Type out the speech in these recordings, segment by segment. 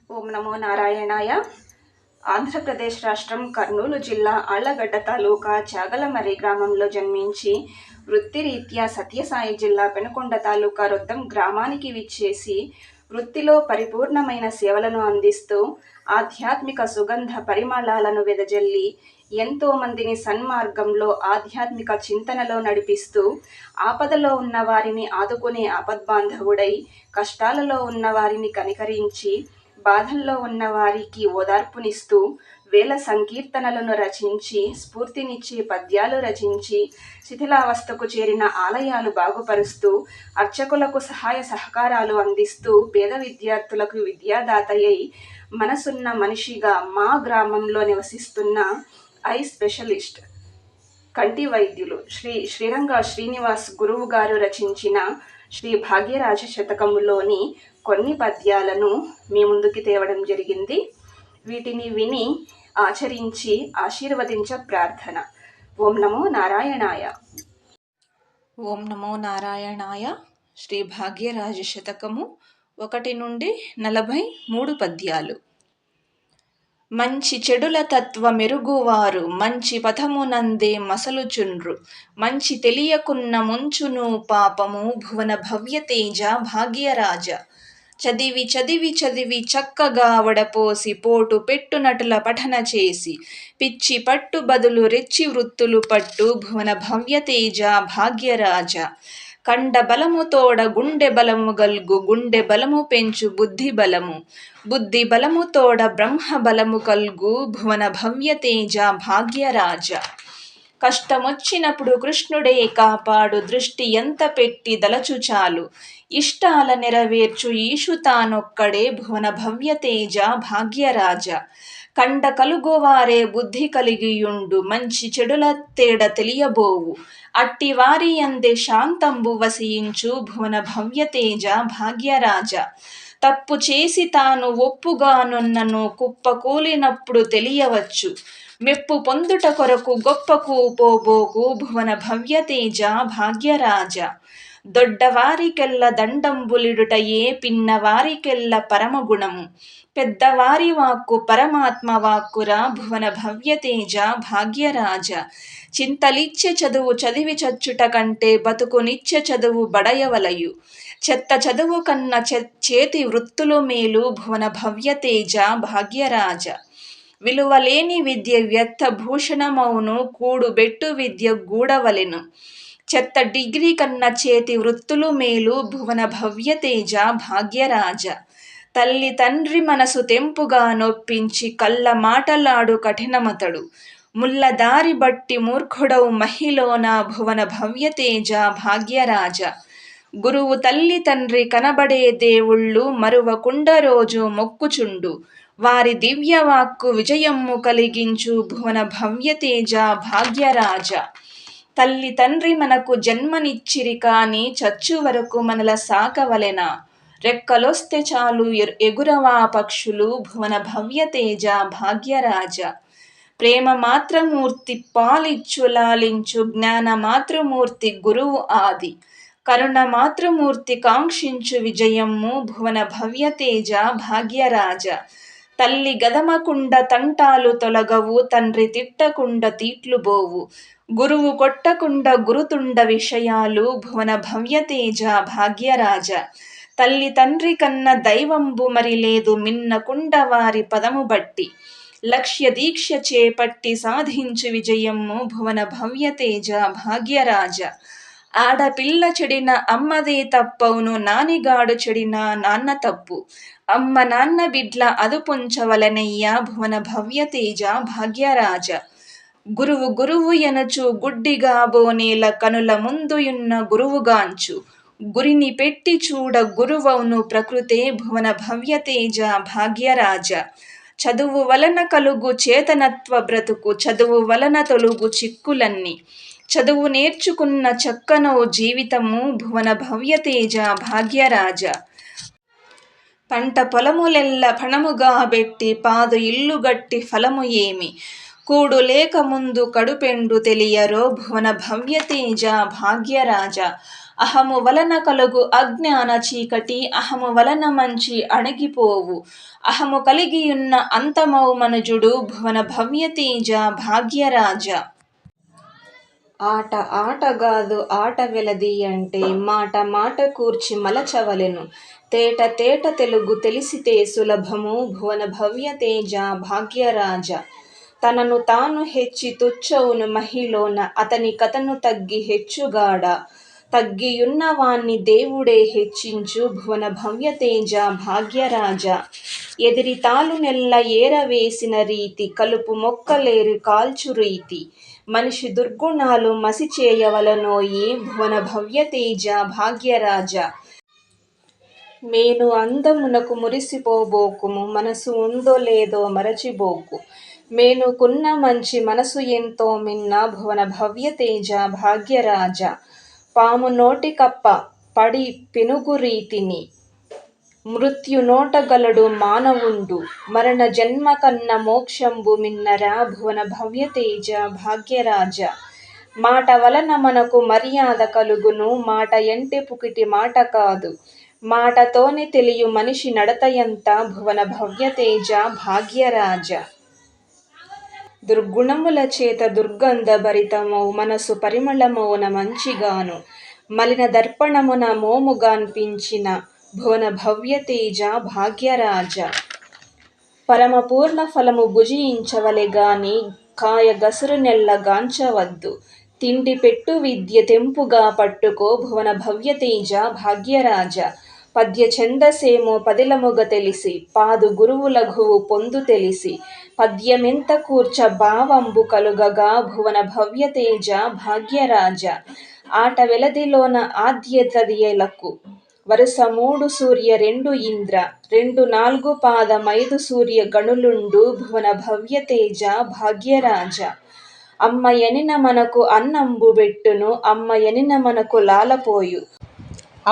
ఓం నమో నారాయణాయ. ఆంధ్రప్రదేశ్ రాష్ట్రం కర్నూలు జిల్లా ఆళ్లగడ్డ తాలూకా చాగలమర్రి గ్రామంలో జన్మించి వృత్తిరీత్యా సత్యసాయి జిల్లా పెనుకొండ తాలూకా రొద్దం గ్రామానికి విచ్చేసి వృత్తిలో పరిపూర్ణమైన సేవలను అందిస్తూ ఆధ్యాత్మిక సుగంధ పరిమళాలను వెదజల్లి ఎంతో మందిని సన్మార్గంలో ఆధ్యాత్మిక చింతనలో నడిపిస్తూ ఆపదలో ఉన్న వారిని ఆదుకునే ఆపద్బాంధవుడై, కష్టాలలో ఉన్న వారిని కనికరించి బాధల్లో ఉన్న వారికి ఓదార్పునిస్తూ వేల సంకీర్తనలను రచించి స్ఫూర్తినిచ్చే పద్యాలు రచించి శిథిలావస్థకు చేరిన ఆలయాలు బాగుపరుస్తూ అర్చకులకు సహాయ సహకారాలు అందిస్తూ పేద విద్యార్థులకు విద్యాదాతయ్యి మనసున్న మనిషిగా మా గ్రామంలో నివసిస్తున్న ఐ స్పెషలిస్ట్ కంటి వైద్యులు శ్రీ శ్రీరంగ శ్రీనివాస్ గురువు గారు రచించిన శ్రీ భాగ్యరాజ శతకములోని కొన్ని పద్యాలను మీ ముందుకి తేవడం జరిగింది. వీటిని విని ఆచరించి ఆశీర్వదించ ప్రార్థన. ఓం నమో నారాయణాయ. ఓం నమో నారాయణాయ. శ్రీ భాగ్యరాజ శతకము 1 నుండి 43 పద్యాలు. మంచి చెడుల తత్వ మెరుగువారు మంచి పథమునందే మసలుచుండ్రు. మంచి తెలియకున్న ముంచును పాపము భువన భవ్యతేజ భాగ్యరాజ. చదివి చదివి చదివి చక్కగా వడపోసి పోటు పెట్టునటుల పఠన చేసి పిచ్చి పట్టు బదులు రెచ్చి వృత్తులు పట్టు భువన భవ్యతేజ భాగ్యరాజ. కండ బలము తోడ గుండె బలము గల్గు గుండె బలము పెంచు బుద్ధి బలము. బుద్ధి బలము తోడ బ్రహ్మ బలము కల్గు భువన భవ్యతేజ భాగ్యరాజ. కష్టమొచ్చినప్పుడు కృష్ణుడే కాపాడు దృష్టి ఎంత పెట్టి దలచు చాలు. ఇష్టాల నెరవేర్చు ఈశు తానొక్కడే భువన భవ్యతేజ భాగ్యరాజ. కండ కలుగువారే బుద్ధి కలిగియుండు మంచి చెడుల తేడ తెలియబోవు. అట్టి వారి అందే శాంతంబు వసించు భువన భవ్యతేజ భాగ్యరాజ. తప్పు చేసి తాను ఒప్పుగానున్నను కుప్పకూలినప్పుడు తెలియవచ్చు. మెప్పు పొందుట కొరకు గొప్పకు పోబోకు భువన భవ్యతేజ భాగ్యరాజ. దొడ్డవారికెల్ల దండంబులిడుటయే పిన్నవారికెల్ల పరమగుణము. పెద్దవారి వాక్కు పరమాత్మ వాక్కురా భువన భవ్యతేజ భాగ్యరాజ. చింతలిచ్చే చదువు చదివి చచ్చుట కంటే బతుకునిచ్చే చదువు బడయవలయు. చెత్త చదువు కన్న చేతి వృత్తులు మేలు భువన భవ్యతేజ భాగ్యరాజ. విలువలేని విద్య వ్యర్థ భూషణమౌను కూడుబెట్టు విద్య గూడవలెను. చెత్త డిగ్రీ కన్న చేతి వృత్తులు మేలు భువన భవ్యతేజ భాగ్యరాజ. తల్లి తండ్రి మనసు తెంపుగా నొప్పించి కళ్ళ మాటలాడు కఠినమతడు. ముల్లదారి బట్టి మూర్ఖుడవు మహిలోన భువన భవ్యతేజ భాగ్యరాజ. గురువు తల్లి తండ్రి కనబడే దేవుళ్ళు మరువకుండ రోజు మొక్కుచుండు. వారి దివ్యవాక్కు విజయమ్ము కలిగించు భువన భవ్యతేజ భాగ్యరాజ. తల్లి తండ్రి మనకు జన్మనిచ్చిరి కాని చచ్చు వరకు మనల సాకవలెనా. రెక్కలొస్తే చాలు ఎగురవా పక్షులు భువన భవ్యతేజ భాగ్యరాజ. ప్రేమ మాత్రమూర్తి పాలిచ్చు లాలించు జ్ఞాన మాతృమూర్తి గురువు ఆది. కరుణ మాతృమూర్తి కాంక్షించు విజయమ్ము భువన భవ్యతేజ భాగ్యరాజ. తల్లి గదమకుండ తంటాలు తొలగవు తండ్రి తిట్టకుండ తీట్లు బోవు. గురువు కొట్టకుండ గురుతుండ విషయాలు భువన భవ్యతేజ భాగ్యరాజ. తల్లి తండ్రి కన్న దైవంబు మరి లేదు మిన్నకుండ వారి పదము బట్టి. లక్ష్య దీక్ష చేపట్టి సాధించు విజయమ్ము భువన భవ్యతేజ భాగ్యరాజ. ఆడపిల్ల చెడిన అమ్మదే తప్పవును నానిగాడు చెడిన నాన్న తప్పు. అమ్మ నాన్న బిడ్ల అదుపుంచవలనయ్యా భువన భవ్యతేజ భాగ్యరాజ. గురువు గురువు ఎనచు గుడ్డిగా బోనేల కనుల ముందుయున్న గురువుగాంచు. గురిని పెట్టి చూడ గురువౌను ప్రకృతే భువన భవ్యతేజ భాగ్యరాజ. చదువు వలన కలుగు చేతనత్వ బ్రతుకు చదువు వలన తొలుగు చిక్కులన్నీ. చదువు నేర్చుకున్న చక్కనో జీవితము భువన భవ్యతేజ భాగ్యరాజ. పంట పొలములెల్ల పణముగా బెట్టి పాదు ఇల్లు గట్టి ఫలము ఏమి. కూడు లేక ముందు కడుపెండు తెలియరో భువన భవ్యతేజ భాగ్యరాజ. అహము వలన కలుగు అజ్ఞాన చీకటి అహము వలన మంచి అణగిపోవు. అహము కలిగియున్న అంతమౌ మనుజుడు భువన భవ్యతేజ భాగ్యరాజ. ఆట ఆటగాదు ఆట వెలది అంటే మాట మాట కూర్చి మలచవలెను. తేట తేట తెలుగు తెలిసితే సులభము భువన భవ్యతేజ భాగ్యరాజ. తనను తాను హెచ్చి తుచ్చవును మహిలోన అతని కతను తగ్గి హెచ్చుగాడ. తగ్గియున్న వాణ్ణి దేవుడే హెచ్చించు భువన భవ్యతేజ భాగ్యరాజ. ఎదిరి తాలు నెల్ల ఏరవేసిన రీతి కలుపు మొక్కలేరు కాల్చు రీతి. మనిషి దుర్గుణాలు మసి చేయవలనోయి భువన భవ్యతేజ భాగ్యరాజ. మేను అందమునకు మురిసిపోబోకుము మనసు ఉందో లేదో మరచిబోకు. మేనుకున్న మంచి మనసు ఎంతో మిన్న భువన భవ్యతేజ భాగ్యరాజ. పాము నోటి కప్ప పడి పెనుగు రీతిని మృత్యు నోటగలడు మానవుండు. మరణ జన్మ కన్న మోక్షంబు మిన్నరా భువన భవ్యతేజ భాగ్యరాజ. మాట వలన మనకు మర్యాద కలుగును మాట ఎంటే పుకిటి మాట కాదు. మాటతోనే తెలియు మనిషి నడతయంత భువన భవ్యతేజ భాగ్యరాజ. దుర్గుణముల చేత దుర్గంధ భరితమౌ మనసు పరిమళమౌన మంచిగాను. మలిన దర్పణమున మోముగాన్పించిన భువన భవ్యతేజ భాగ్యరాజ. పరమపూర్ణ ఫలము భుజించవలె గాని కాయ గసురు నెల్ల గాంచవద్దు. తిండి పెట్టు విద్య తెంపుగా పట్టుకో భువన భవ్యతేజ భాగ్యరాజ. పద్య ఛందసేమో పదిలముగ తెలిసి పాదు గురువు లఘువు పొందు తెలిసి. పద్యమెంత కూర్చ భావంబు కలుగగా భువన భవ్యతేజ భాగ్యరాజ. ఆట వెలదిలోన ఆద్యతదియలకు వరుస 3 సూర్య 2 ఇంద్ర 2 4 పాదమైదు సూర్య గణులుండు భువన భవ్యతేజ భాగ్యరాజ. అమ్మ ఎనిన మనకు అన్నంబు బెట్టును అమ్మ ఎనిన మనకు లాలపోయు.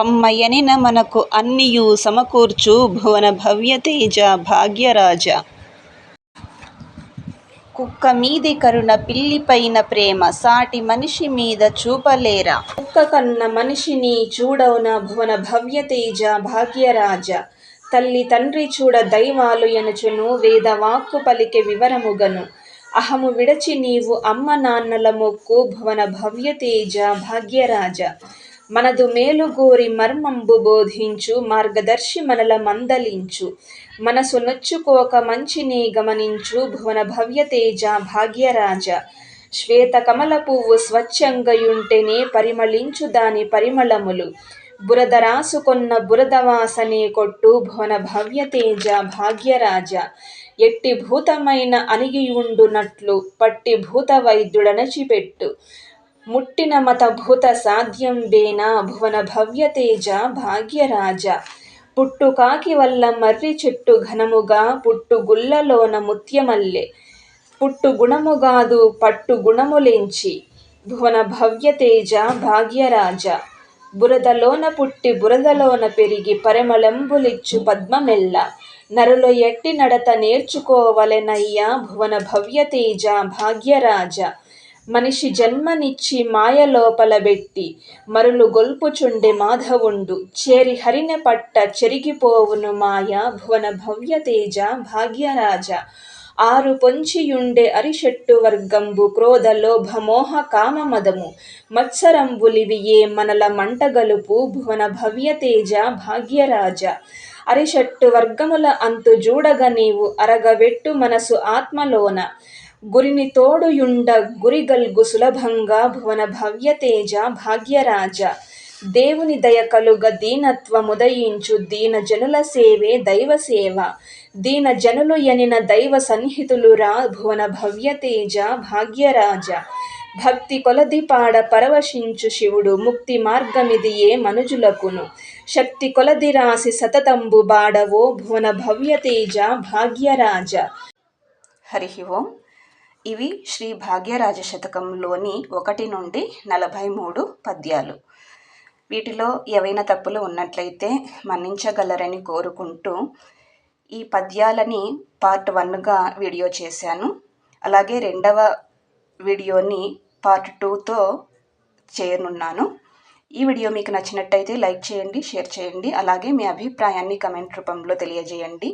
అమ్మ ఎనిన మనకు అన్నియు సమకూర్చు భువన భవ్యతేజ భాగ్యరాజ. కుక్క మీది కరుణ పిల్లిపైన ప్రేమ సాటి మనిషి మీద చూపలేరా. కుక్క కన్న మనిషిని చూడవున భువన భవ్యతేజ భాగ్యరాజ. తల్లి తండ్రి చూడ దైవాలు ఎనుచును వేదవాక్కు పలికే వివరముగను. అహము విడచి నీవు అమ్మ నాన్నల మొక్కు భువన భవ్యతేజ భాగ్యరాజ. మనదు మేలుగోరి మర్మంబు బోధించు మార్గదర్శి మనల మందలించు. మనసు నొచ్చుకోక మంచిని గమనించు భువన భవ్యతేజ భాగ్యరాజ. శ్వేత కమల పువ్వు స్వచ్ఛంగయుంటెనే పరిమళించు దాని పరిమళములు. బురద రాసుకొన్న బురద వాసనే కొట్టు భువన భవ్యతేజ భాగ్యరాజ. ఎట్టి భూతమైన అణిగియుండునట్లు పట్టి భూత వైద్యుడనచిపెట్టు. ముట్టిన మత భూత సాధ్యం బేనా భువన భవ్యతేజ భాగ్యరాజ. పుట్టు కాకి వల్ల మర్రి చెట్టు ఘనముగా పుట్టు గుల్లలోన ముత్యమల్లె. పుట్టు గుణముగాదు పట్టు గుణములెంచి భువన భవ్యతేజ భాగ్యరాజ. బురదలోన పుట్టి బురదలోన పెరిగి పరిమళంబులిచ్చు పద్మమెల్ల. నరులు ఎట్టి నడత నేర్చుకోవలెనయ్యా భువన భవ్యతేజ భాగ్యరాజ. మనిషి జన్మనిచ్చి మాయ లోపల బెట్టి మరులు గొల్పుచుండె మాధవుండు. చేరి హరిన పట్ట చెరిగిపోవును మాయ భువన భవ్యతేజ భాగ్యరాజ. ఆరు పొంచియుండె అరిషట్టు వర్గంబు క్రోధ లోభ మోహ కామ మదము మత్సరంబులివి ఏ మనల మంటగలుపు భువన భవ్యతేజ భాగ్యరాజ. అరిషట్టు వర్గముల అంతు జూడగ నీవు అరగవెట్టు మనసు ఆత్మలోన. గురిని తోడుయుండ గురిగల్గు సులభంగా భువన భవ్యతేజ భాగ్యరాజ. దేవుని దయ కలుగ దీనత్వముదయించు దీన జనుల సేవే దైవ సేవ. దీన జనులు ఎనిన దైవ సన్నిహితులురా భువన భవ్యతేజ భాగ్యరాజ. భక్తి కొలది పాడ పరవశించు శివుడు ముక్తి మార్గమిది ఏ మనుజులకును. శక్తి కొలది రాసి సతతంబు బాడవో భువన భవ్యతేజ భాగ్యరాజ. హరి ఓం. ఇవి శ్రీ భాగ్యరాజ శతకంలోని 1 నుండి 43 పద్యాలు. వీటిలో ఏవైనా తప్పులు ఉన్నట్లయితే మన్నించగలరని కోరుకుంటూ ఈ పద్యాలని పార్ట్ 1గా వీడియో చేశాను. అలాగే 2వ వీడియోని పార్ట్ 2తో చేయనున్నాను. ఈ వీడియో మీకు నచ్చినట్టయితే లైక్ చేయండి, షేర్ చేయండి. అలాగే మీ అభిప్రాయాన్ని కమెంట్ రూపంలో తెలియజేయండి.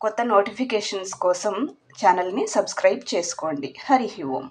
కొత్త నోటిఫికేషన్స్ కోసం ఛానల్ని సబ్స్క్రైబ్ చేసుకోండి. హరి ఓం.